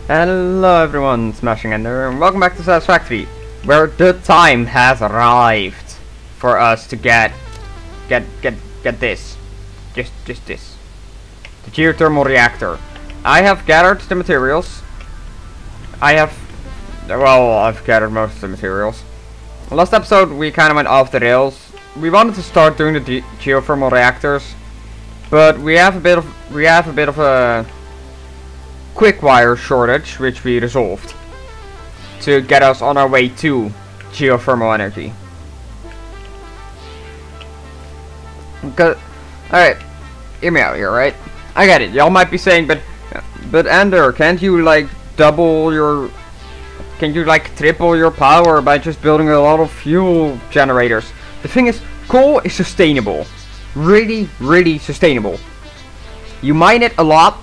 Hello everyone, Smashing Ender, and welcome back to Satisfactory, where the time has arrived for us to get this. Just this. The geothermal reactor. I have gathered the materials. I've gathered most of the materials. Last episode we kind of went off the rails. We wanted to start doing the geothermal reactors, but we have a bit of a quick wire shortage, which we resolved to get us on our way to geothermal energy. Alright, hear me out here, right? I get it. Y'all might be saying, but Ender, can't you like triple your power by just building a lot of fuel generators? The thing is, coal is sustainable. Really sustainable. You mine it a lot,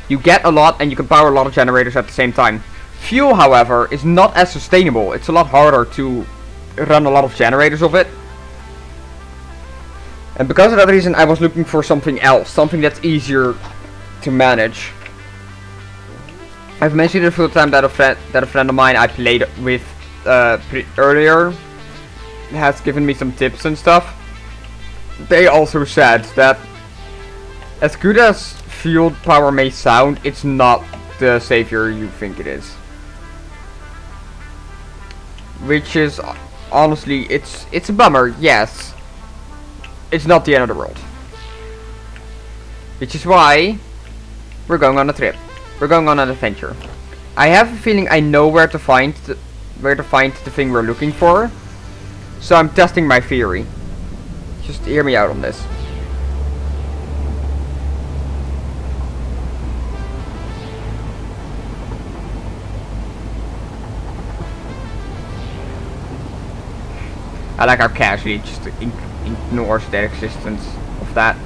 you get a lot, and you can power a lot of generators at the same time. Fuel, however, is not as sustainable. It's a lot harder to run a lot of generators of it. And because of that reason, I was looking for something else. Something that's easier to manage. I've mentioned it a few times that a friend of mine I played with earlier has given me some tips and stuff. They also said that as good as fuel power may sound, it's not the savior you think it is. Which is honestly, it's a bummer, yes. It's not the end of the world. Which is why we're going on a trip. We're going on an adventure. I have a feeling I know where to find the thing we're looking for. So I'm testing my theory. Just hear me out on this. I like how casually just ignores the existence of that.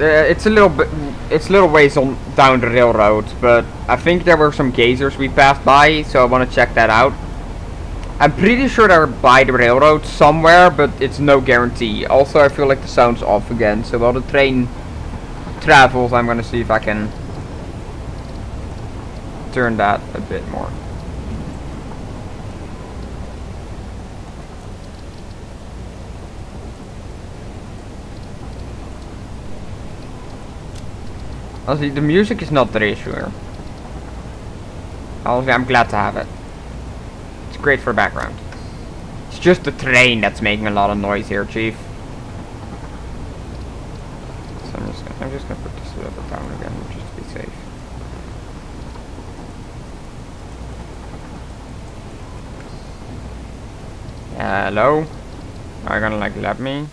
It's a little ways on down the railroad, but I think there were some geysers we passed by, so I want to check that out. I'm pretty sure they're by the railroad somewhere, but it's no guarantee. Also, I feel like the sound's off again, so while the train travels, I'm gonna see if I can turn that a bit more. Honestly, the music is not the issue here. Honestly, I'm glad to have it. It's great for background. It's just the train that's making a lot of noise here, Chief. So I'm just gonna put this a little bit down again, just to be safe. Hello? Are you gonna like let me?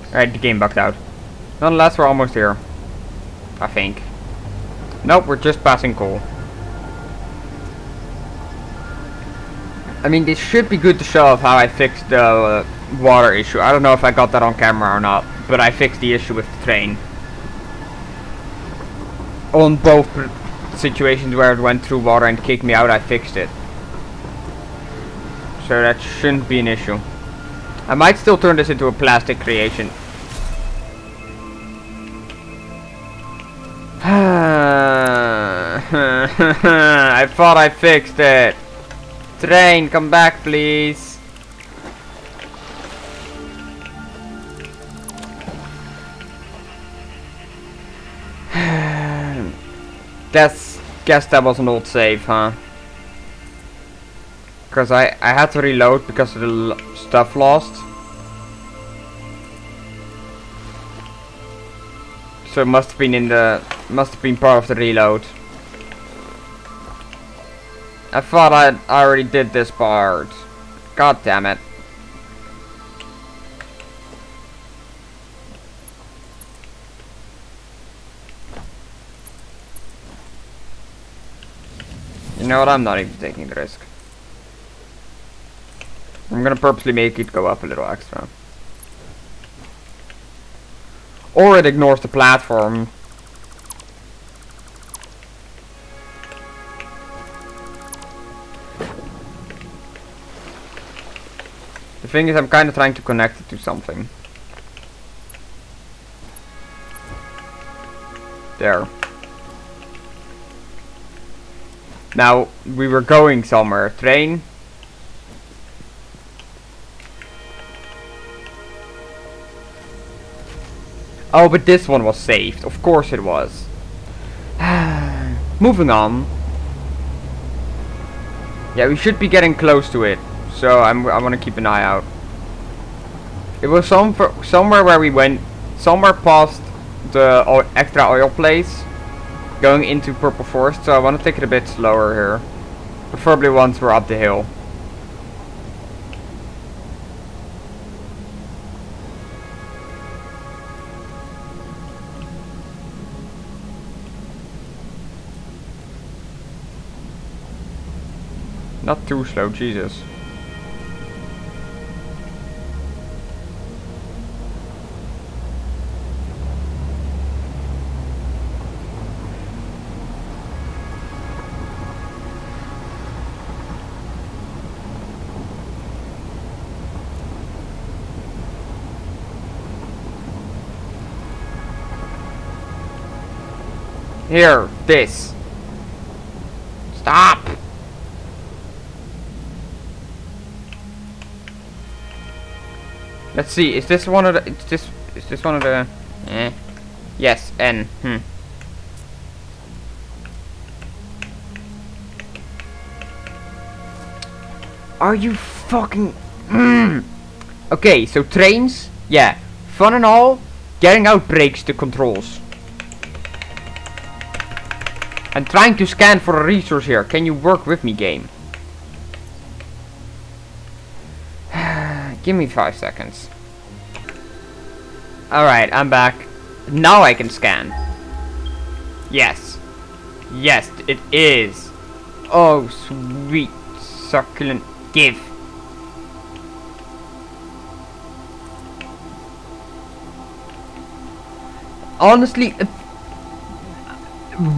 Alright, the game bugged out. Nonetheless, we're almost here. I think. Nope, we're just passing coal. I mean, this should be good to show off how I fixed the water issue. I don't know if I got that on camera or not, but I fixed the issue with the train. On both situations where it went through water and kicked me out, I fixed it. So that shouldn't be an issue. I might still turn this into a plastic creation. I thought I fixed it. Train, come back, please. Guess that was an old save, huh? Because I had to reload because of the stuff lost. So it must have been part of the reload. I thought I already did this part. God damn it. You know what? I'm not even taking the risk. I'm gonna purposely make it go up a little extra. Or it ignores the platform. The thing is, I'm kind of trying to connect it to something. There. Now, we were going somewhere. Train. Oh, but this one was saved. Of course it was. Moving on. Yeah, we should be getting close to it. So I want to keep an eye out. It was somewhere where we went. Somewhere past the extra oil place. Going into Purple Forest. So I want to take it a bit slower here. Preferably once we're up the hill. Not too slow, Jesus. Here, this. Stop! Let's see, is this one of the, is this one of the, yes, N, Are you fucking, Okay, so trains, yeah, fun and all, getting out breaks the controls. I'm trying to scan for a resource here, can you work with me, game? Give me 5 seconds. Alright, I'm back. Now I can scan. Yes. Yes, it is. Oh, sweet. Succulent. Give. Honestly,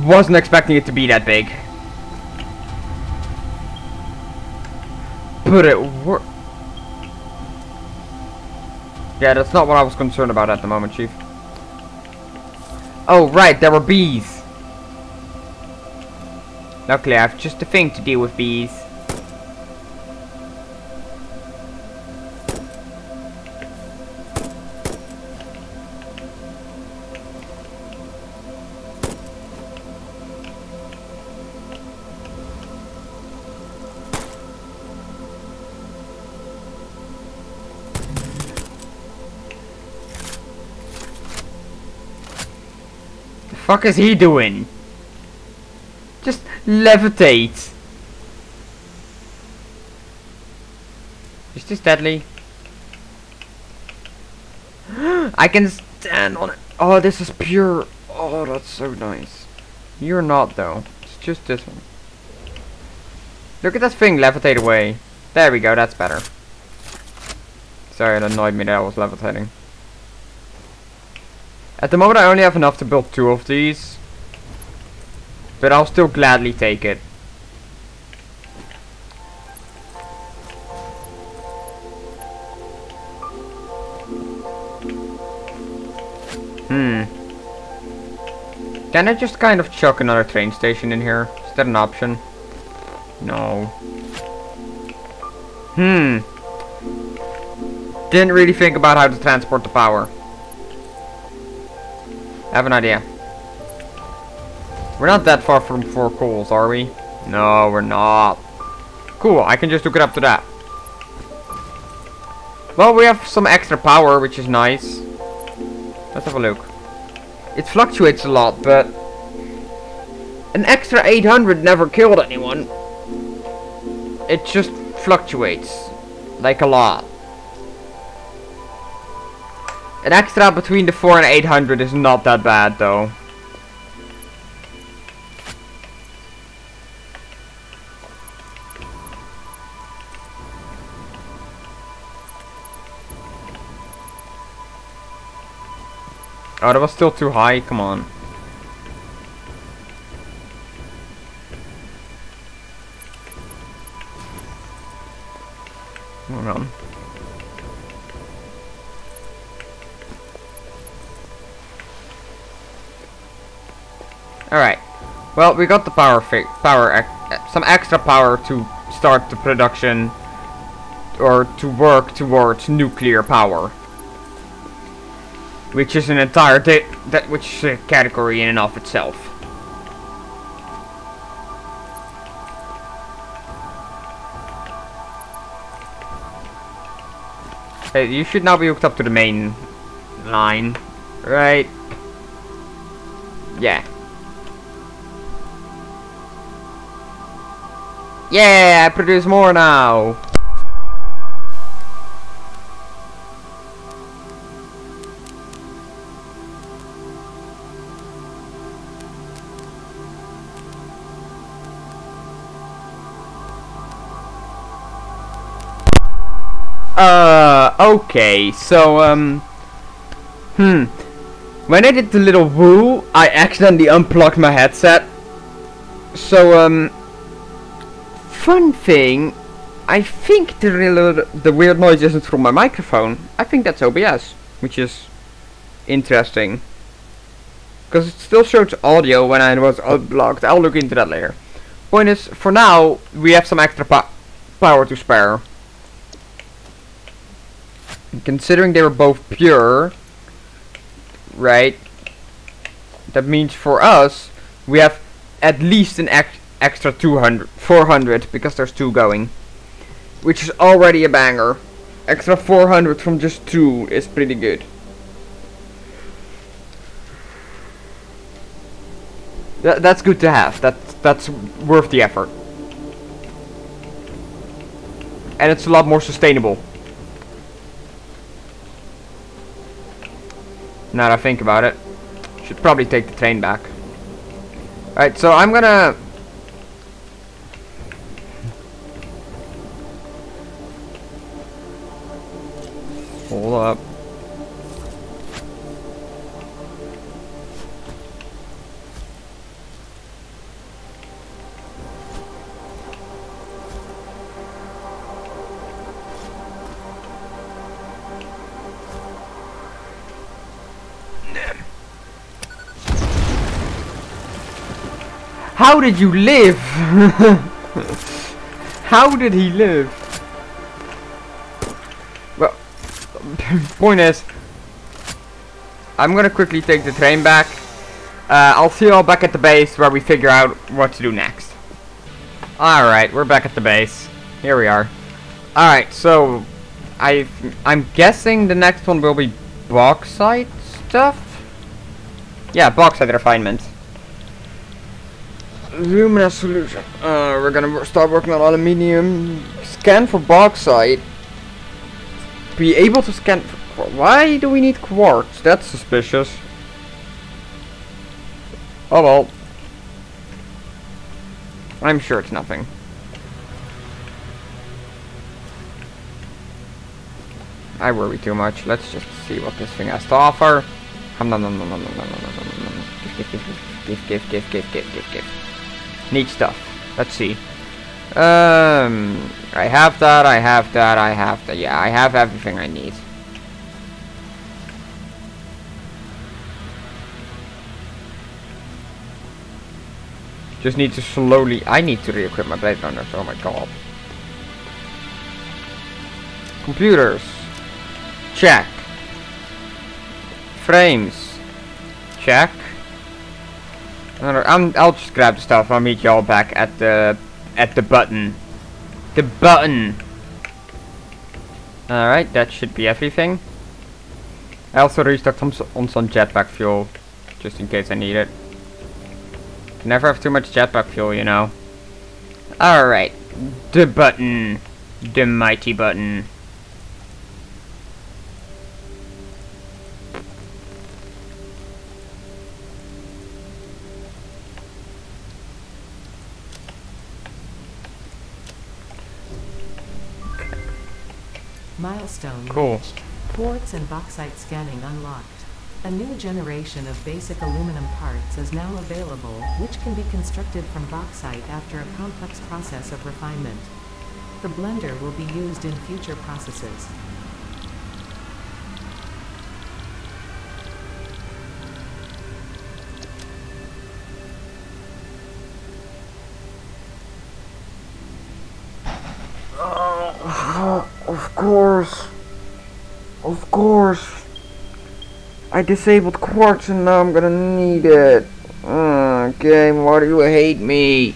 wasn't expecting it to be that big. But it worked. Yeah, that's not what I was concerned about at the moment, Chief. Oh, right, there were bees. Luckily, I have just a thing to deal with bees. Fuck is he doing? Just levitate. Is this deadly? I can stand on it. Oh, this is pure. Oh, that's so nice. You're not though. It's just this one. Look at that thing levitate away. There we go, that's better. Sorry, it annoyed me that I was levitating. At the moment I only have enough to build 2 of these. But I'll still gladly take it. Can I just kind of chuck another train station in here? Is that an option? No. Didn't really think about how to transport the power. I have an idea. We're not that far from 4 coals, are we? No, we're not. Cool, I can just hook it up to that. Well, we have some extra power, which is nice. Let's have a look. It fluctuates a lot, but an extra 800 never killed anyone. It just fluctuates. Like a lot. An extra between the 4 and 800 is not that bad though. Oh, that was still too high, come on. Hold on. Alright. Well, we got the some extra power to start the production or to work towards nuclear power, which is an entire category in and of itself. Hey, you should now be hooked up to the main line, right? Yeah. Yeah, I produce more now. Okay, so, when I did the little woo, I accidentally unplugged my headset. So, fun thing, I think the weird noise isn't from my microphone. I think that's OBS, which is interesting. Because it still shows audio when I was unplugged. I'll look into that later. Point is, for now, we have some extra power to spare. Considering they were both pure, right, that means for us we have at least an extra 400 because there's 2 going, which is already a banger. Extra 400 from just 2 is pretty good. That's good to have. That's worth the effort, and it's a lot more sustainable. Now that I think about it, should probably take the train back. Alright, so I'm gonna... Hold up. How did you live? How did he live? Well, point is, I'm gonna quickly take the train back. I'll see you all back at the base where we figure out what to do next. Alright, we're back at the base. Here we are. Alright, so I'm guessing the next one will be bauxite stuff? Yeah, bauxite refinement. Luminous solution. We're gonna start working on aluminium. Scan for bauxite. Be able to scan for... Why do we need quartz? That's suspicious. Oh well. I'm sure it's nothing. I worry too much. Let's just see what this thing has to offer. Give. Neat stuff. Let's see. I have that, I have that, I have that. Yeah, I have everything I need. Just need to slowly... I need to re-equip my blade runners. Oh my god. Computers. Check. Frames. Check. I'll just grab the stuff. I'll meet y'all back at the button. The button. Alright, that should be everything. I also restocked on some jetpack fuel, just in case I need it. Never have too much jetpack fuel, you know. Alright, the button. The mighty button. Milestone cool. reached. Quartz and bauxite scanning unlocked. A new generation of basic aluminum parts is now available, which can be constructed from bauxite after a complex process of refinement. The blender will be used in future processes. Of course. Of course. I disabled quartz and now I'm gonna need it. Game, why do you hate me?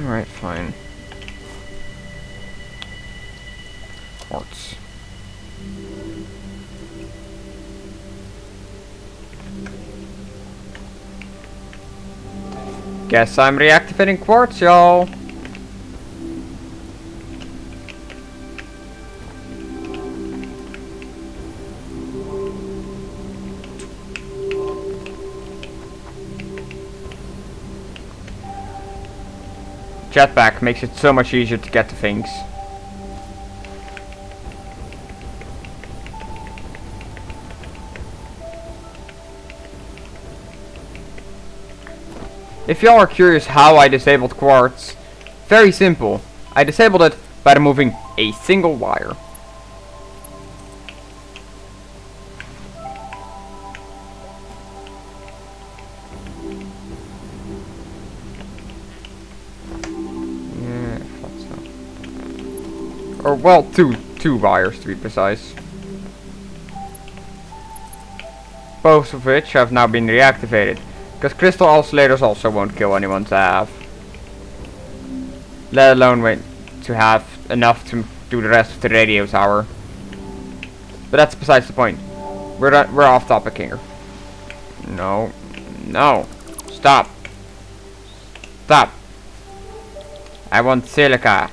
Alright, fine. Quartz. Guess I'm reactivating quartz, y'all. Jetpack makes it so much easier to get to things. If y'all are curious how I disabled quartz, very simple. I disabled it by removing a single wire. Yeah, I thought so. Or well, two wires to be precise. Both of which have now been reactivated. Because crystal oscillators also won't kill anyone to have. Let alone wait to have enough to do the rest of the radio tower. But that's besides the point. We're off topic here. No. No. Stop. Stop. I want silica.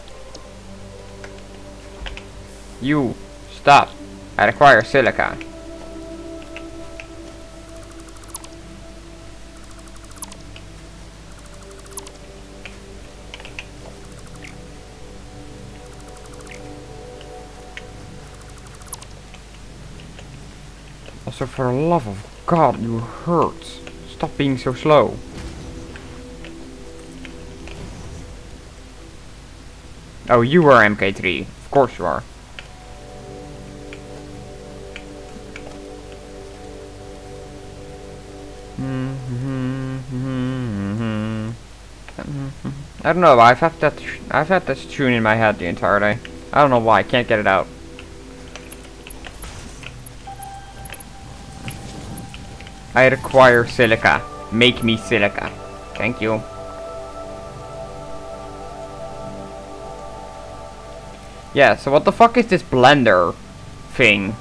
You. Stop. I require silica. Also, for the love of God, you hurt. Stop being so slow. Oh, you are MK3. Of course you are. I don't know. I've had this tune in my head the entire day. I don't know why. I can't get it out. I require silica. Make me silica. Thank you. Yeah, so what the fuck is this blender thing?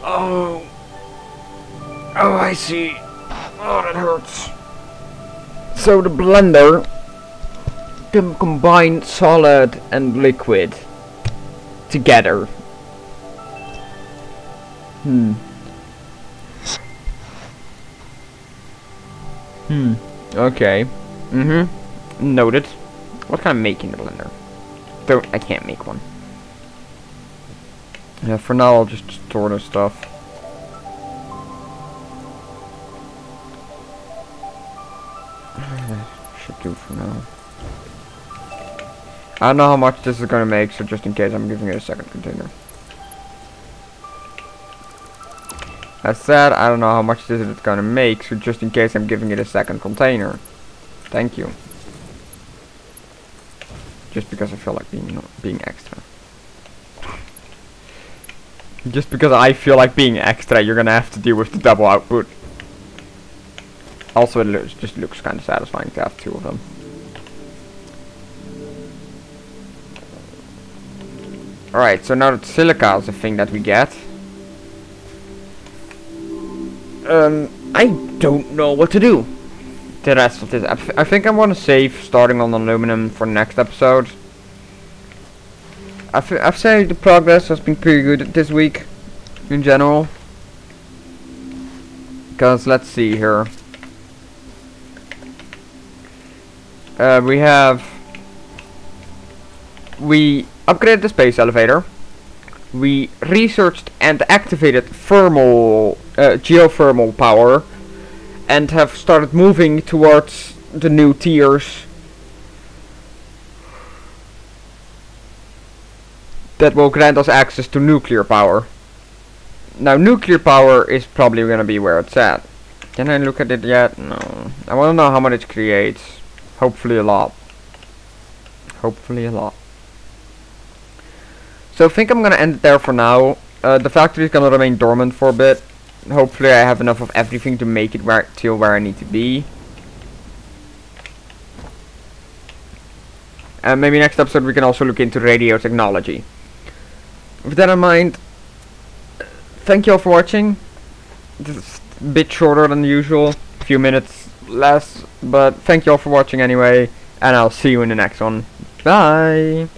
Oh. Oh, I see. Oh, that hurts. So the blender can combine solid and liquid together. Okay. Noted. What can I make in the blender? I can't make one. Yeah, for now I'll just store this stuff. Should do for now. I don't know how much this is gonna make, so just in case I'm giving it a second container. As said, I don't know how much this is gonna make, so just in case I'm giving it a second container. Thank you. Just because I feel like being extra. Just because I feel like being extra, you're gonna have to deal with the double output. Also, it just looks kind of satisfying to have two of them. Alright, so now that silica is a thing that we get. I don't know what to do. The rest of this, I think I want to save starting on aluminum for next episode. I've said the progress has been pretty good this week, in general. Because let's see here. We upgraded the space elevator. We researched and activated geothermal power, and have started moving towards the new tiers that will grant us access to nuclear power. Now nuclear power is probably gonna be where it's at. Can I look at it yet? No. I wanna know how much it creates. Hopefully a lot. Hopefully a lot. So I think I'm gonna end it there for now. The factory is gonna remain dormant for a bit. Hopefully I have enough of everything to make it till where I need to be. And maybe next episode we can also look into radio technology. With that in mind, thank you all for watching. This is a bit shorter than usual, a few minutes less, but thank you all for watching anyway, and I'll see you in the next one. Bye!